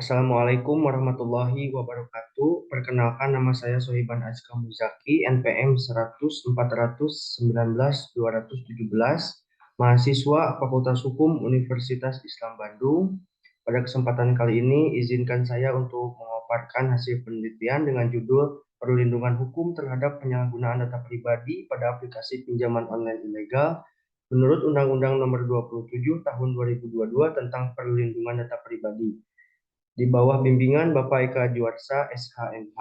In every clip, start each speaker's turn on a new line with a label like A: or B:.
A: Assalamualaikum warahmatullahi wabarakatuh. Perkenalkan, nama saya Sohiban Azka Muzaki, NPM 100 419 1217, mahasiswa Fakultas Hukum Universitas Islam Bandung. Pada kesempatan kali ini, izinkan saya untuk memaparkan hasil penelitian dengan judul Perlindungan Hukum Terhadap Penyalahgunaan Data Pribadi pada Aplikasi Pinjaman Online Ilegal menurut Undang-Undang Nomor 27 Tahun 2022 tentang Perlindungan Data Pribadi, di bawah bimbingan Bapak Eka Juarsa, SHMH.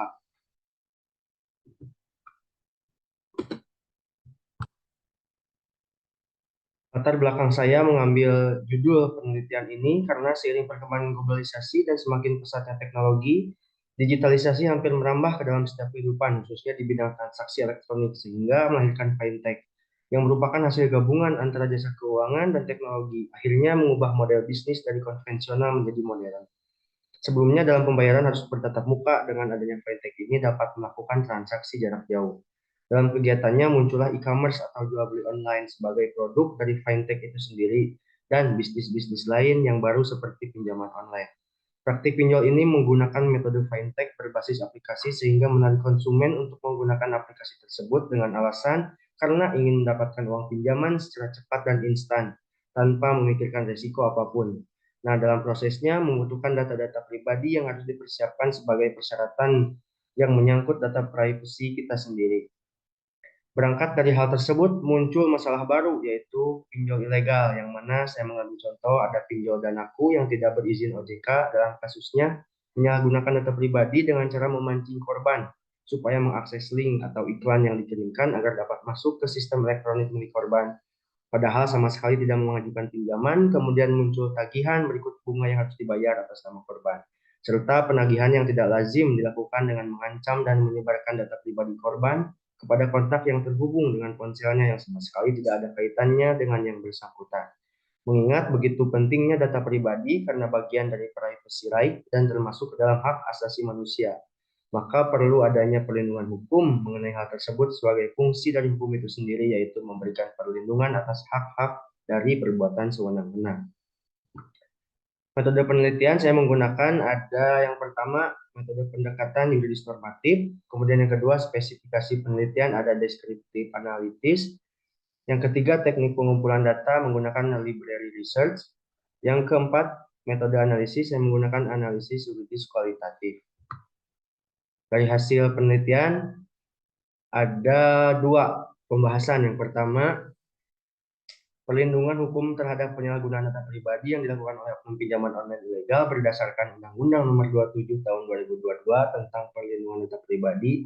A: Latar belakang saya mengambil judul penelitian ini karena seiring perkembangan globalisasi dan semakin pesatnya teknologi, digitalisasi hampir merambah ke dalam setiap kehidupan, khususnya di bidang transaksi elektronik, sehingga melahirkan fintech, yang merupakan hasil gabungan antara jasa keuangan dan teknologi, akhirnya mengubah model bisnis dari konvensional menjadi modern. Sebelumnya dalam pembayaran harus bertatap muka, dengan adanya fintech ini dapat melakukan transaksi jarak jauh. Dalam kegiatannya muncullah e-commerce atau jual beli online sebagai produk dari fintech itu sendiri, dan bisnis-bisnis lain yang baru seperti pinjaman online. Praktik pinjol ini menggunakan metode fintech berbasis aplikasi sehingga menarik konsumen untuk menggunakan aplikasi tersebut dengan alasan karena ingin mendapatkan uang pinjaman secara cepat dan instan tanpa memikirkan risiko apapun. Nah, dalam prosesnya membutuhkan data-data pribadi yang harus dipersiapkan sebagai persyaratan yang menyangkut data privasi kita sendiri. Berangkat dari hal tersebut, muncul masalah baru, yaitu pinjol ilegal, yang mana saya mengambil contoh ada pinjol Danaku yang tidak berizin OJK. Dalam kasusnya menyalahgunakan data pribadi dengan cara memancing korban supaya mengakses link atau iklan yang dikirimkan agar dapat masuk ke sistem elektronik milik korban. Padahal sama sekali tidak mengajukan pinjaman, kemudian muncul tagihan berikut bunga yang harus dibayar atas nama korban, serta penagihan yang tidak lazim dilakukan dengan mengancam dan menyebarkan data pribadi korban kepada kontak yang terhubung dengan ponselnya yang sama sekali tidak ada kaitannya dengan yang bersangkutan. Mengingat begitu pentingnya data pribadi karena bagian dari privacy right dan termasuk ke dalam hak asasi manusia, maka perlu adanya perlindungan hukum mengenai hal tersebut sebagai fungsi dari hukum itu sendiri, yaitu memberikan perlindungan atas hak-hak dari perbuatan sewenang-wenang. Metode penelitian saya menggunakan ada yang pertama metode pendekatan yuridis normatif, kemudian yang kedua spesifikasi penelitian ada deskriptif analitis, yang ketiga teknik pengumpulan data menggunakan library research, yang keempat metode analisis yang menggunakan analisis yuridis kualitatif. Dari hasil penelitian ada dua pembahasan. Yang pertama, perlindungan hukum terhadap penyalahgunaan data pribadi yang dilakukan oleh oknum pinjaman online ilegal berdasarkan Undang-Undang Nomor 27 Tahun 2022 tentang perlindungan data pribadi.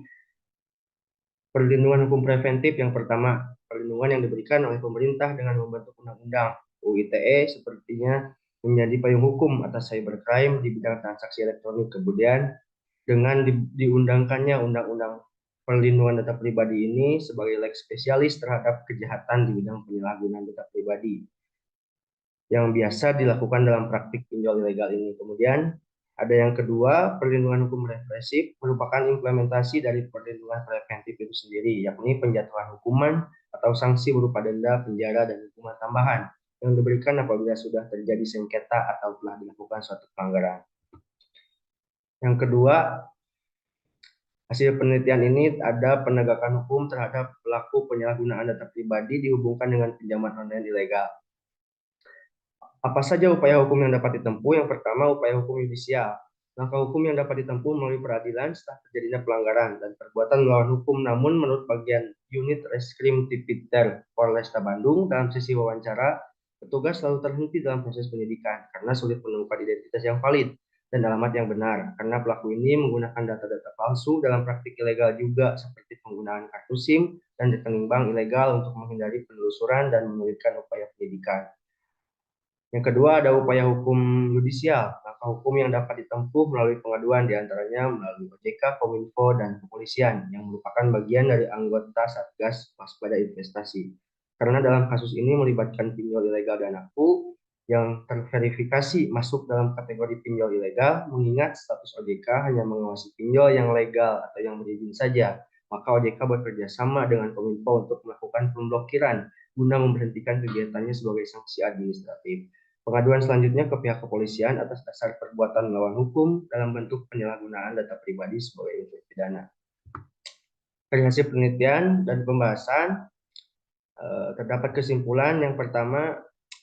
A: Perlindungan hukum preventif yang pertama, perlindungan yang diberikan oleh pemerintah dengan membentuk undang-undang UITE sepertinya menjadi payung hukum atas cybercrime di bidang transaksi elektronik. Kemudian dengan diundangkannya undang-undang perlindungan data pribadi ini sebagai lex spesialis terhadap kejahatan di bidang penyalahgunaan data pribadi yang biasa dilakukan dalam praktik pinjol ilegal ini. Kemudian ada yang kedua, perlindungan hukum represif merupakan implementasi dari perlindungan preventif itu sendiri, yakni penjatuhan hukuman atau sanksi berupa denda, penjara, dan hukuman tambahan yang diberikan apabila sudah terjadi sengketa atau telah dilakukan suatu pelanggaran. Yang kedua, hasil penelitian ini ada penegakan hukum terhadap pelaku penyalahgunaan data pribadi dihubungkan dengan pinjaman online ilegal. Apa saja upaya hukum yang dapat ditempuh? Yang pertama, upaya hukum yudisial. Langkah hukum yang dapat ditempuh melalui peradilan setelah terjadinya pelanggaran dan perbuatan melawan hukum. Namun menurut bagian unit Reskrim Tipiter Polresta Bandung, dalam sesi wawancara, petugas selalu terhenti dalam proses penyidikan karena sulit menemukan identitas yang valid dan alamat yang benar, karena pelaku ini menggunakan data-data palsu dalam praktik ilegal juga, seperti penggunaan kartu SIM dan rekening bank ilegal untuk menghindari penelusuran dan menyulitkan upaya penyidikan. Yang kedua, ada upaya hukum yudisial. Langkah hukum yang dapat ditempuh melalui pengaduan diantaranya melalui OJK, Kominfo, dan kepolisian yang merupakan bagian dari anggota Satgas Waspada Investasi. Karena dalam kasus ini melibatkan pinjol ilegal Danaku yang terverifikasi masuk dalam kategori pinjol ilegal, mengingat status OJK hanya mengawasi pinjol yang legal atau yang berizin saja, maka OJK bekerja sama dengan Kominfo untuk melakukan pemblokiran guna memberhentikan kegiatannya sebagai sanksi administratif. Pengaduan selanjutnya ke pihak kepolisian atas dasar perbuatan melawan hukum dalam bentuk penyalahgunaan data pribadi sebagai unsur pidana. Dari hasil penelitian dan pembahasan, terdapat kesimpulan yang pertama,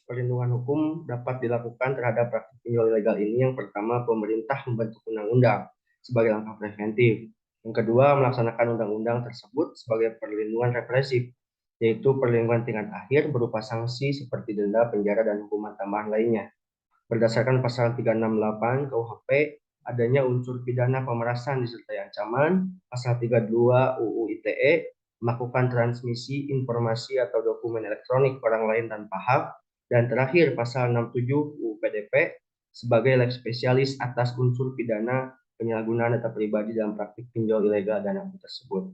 A: perlindungan hukum dapat dilakukan terhadap praktik pinjol ilegal ini. Yang pertama, pemerintah membentuk undang-undang sebagai langkah preventif. Yang kedua, melaksanakan undang-undang tersebut sebagai perlindungan represif, yaitu perlindungan tingkat akhir berupa sanksi seperti denda, penjara, dan hukuman tambahan lainnya. Berdasarkan pasal 368 KUHP, adanya unsur pidana pemerasan disertai ancaman, pasal 32 UU ITE, melakukan transmisi informasi atau dokumen elektronik orang lain tanpa hak, dan terakhir pasal 67 UU PDP sebagai leg spesialis atas unsur pidana penyalahgunaan data pribadi dalam praktik pinjol ilegal dana tersebut.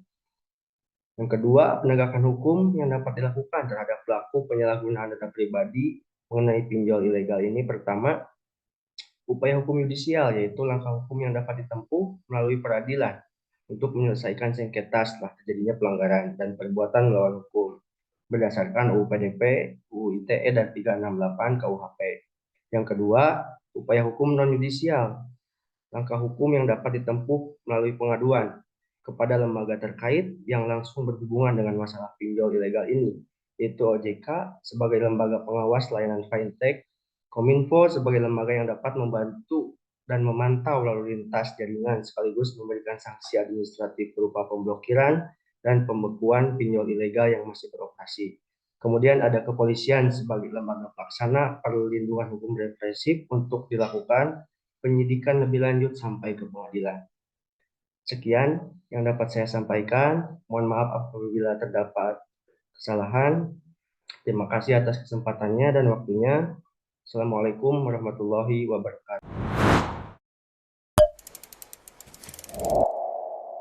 A: Yang kedua, penegakan hukum yang dapat dilakukan terhadap pelaku penyalahgunaan data pribadi mengenai pinjol ilegal ini. Pertama, upaya hukum yudisial, yaitu langkah hukum yang dapat ditempuh melalui peradilan untuk menyelesaikan sengketa setelah terjadinya pelanggaran dan perbuatan melawan hukum berdasarkan UU PDP, UU ITE, dan 368 KUHP. Yang kedua, upaya hukum non-yudisial, langkah hukum yang dapat ditempuh melalui pengaduan kepada lembaga terkait yang langsung berhubungan dengan masalah pinjol ilegal ini, yaitu OJK sebagai lembaga pengawas layanan fintech, Kominfo sebagai lembaga yang dapat membantu dan memantau lalu lintas jaringan sekaligus memberikan sanksi administratif berupa pemblokiran dan pembekuan pinjol ilegal yang masih beroperasi. Kemudian ada kepolisian sebagai lembaga pelaksana perlindungan hukum represif untuk dilakukan penyidikan lebih lanjut sampai ke pengadilan. Sekian yang dapat saya sampaikan. Mohon maaf apabila terdapat kesalahan. Terima kasih atas kesempatannya dan waktunya. Assalamualaikum warahmatullahi wabarakatuh.